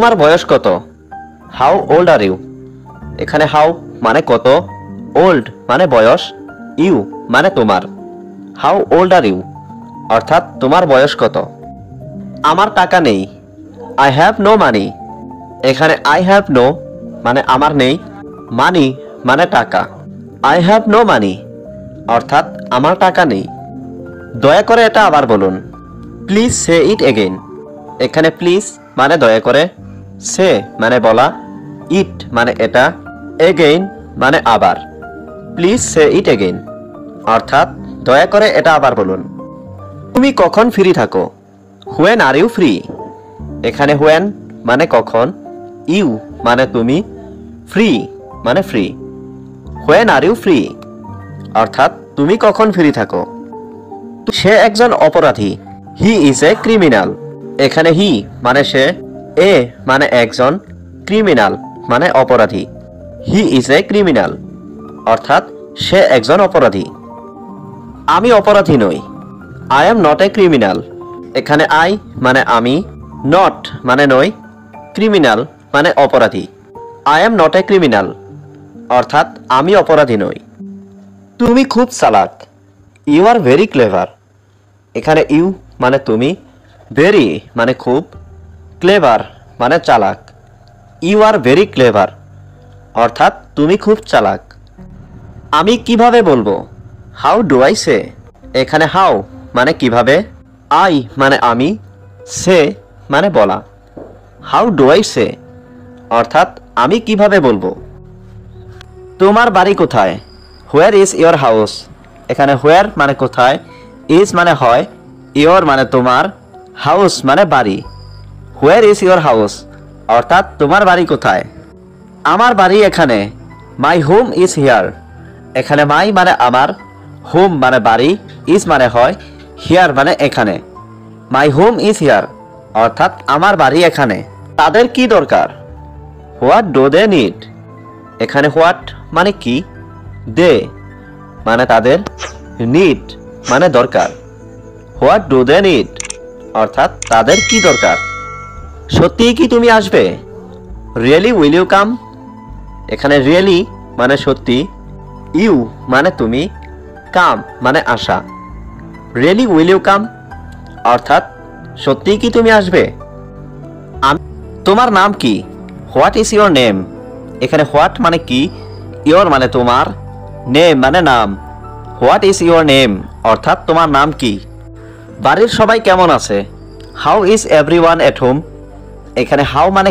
তোমার বয়স কত? How old are you? এখানে হাউ মানে কত, ওল্ড মানে বয়স, ইউ মানে তোমার। হাউ ওল্ড আর ইউ অর্থাৎ তোমার বয়স কত। আমার টাকা নেই, আই হ্যাভ নো মানি। এখানে আই হ্যাভ নো মানে আমার নেই, মানি মানে টাকা। আই হ্যাভ নো মানি অর্থাৎ আমার টাকা নেই। দয়া করে এটা আবার বলুন। Please say it again. এখানে প্লিজ মানে দয়া করে, সে মানে বলা, ইট মানে এটা, এগেইন মানে আবার। প্লিজ সে ইট এগেইন অর্থাৎ দয়া করে এটা আবার বলুন। তুমি কখন ফ্রি থাকো? When are you free? এখানে হোয়েন মানে কখন, ইউ মানে তুমি, ফ্রি মানে free. When are you free অর্থাৎ তুমি কখন ফ্রি থাকো। সে একজন অপরাধী, হি ইজ এ ক্রিমিনাল। এখানে হি মানে সে, এ মানে একজন, ক্রিমিনাল মানে অপরাধী। হি ইজ এ ক্রিমিনাল অর্থাৎ সে একজন অপরাধী। আমি অপরাধী নই, I am not a criminal. এখানে আই মানে আমি, নট মানে নই, ক্রিমিনাল মানে অপরাধী। I am not a criminal অর্থাৎ আমি অপরাধী নই। তুমি খুব চালাক, ইউ আর ভেরি ক্লেভার। এখানে ইউ মানে তুমি, ভেরি মানে খুব, ক্লেভার মানে চালাক। ইউ আর ভেরি ক্লেভার অর্থাৎ তুমি খুব চালাক। আমি কিভাবে বলবো? How do I say? এখানে হাউ মানে কিভাবে, আই মানে আমি, সে মানে বলা। হাউ ডু আই সে অর্থাৎ আমি কিভাবে বলবো। তোমার বাড়ি কোথায়? Where is your house? এখানে হোয়ার মানে কোথায়, ইজ মানে হয়, ইয়োর মানে তোমার, হাউস মানে বাড়ি। হোয়ার ইজ ইয়োর হাউস অর্থাৎ তোমার বাড়ি কোথায়। আমার বাড়ি এখানে, মাই হোম ইজ হিয়ার। এখানে মাই মানে আমার, হোম মানে বাড়ি, ইজ মানে হয়, হিয়ার মানে এখানে। মাই হোম ইজ হিয়ার অর্থাৎ আমার বাড়ি এখানে। তাদের কি দরকার? What do they need? এখানে হোয়াট মানে কি, দে মানে তাদের, নিড মানে দরকার। হোয়াট ডু দে নিড অর্থাৎ তাদের কি দরকার। সত্যিই কি তুমি আসবে? Really will you come? এখানে রিয়েলি মানে সত্যি, ইউ মানে তুমি, কাম মানে আসা। রিয়েলি উইল ইউ কাম অর্থাৎ সত্যিই কি তুমি আসবে। তোমার নাম কি? What is your name? এখানে হোয়াট মানে কি, ইয়োর মানে তোমার, নেম মানে নাম। হোয়াট ইজ ইয়োর নেম অর্থাৎ তোমার নাম কি। বাড়ির সবাই কেমন আছে? How is everyone at home? এখানে হাউ মানে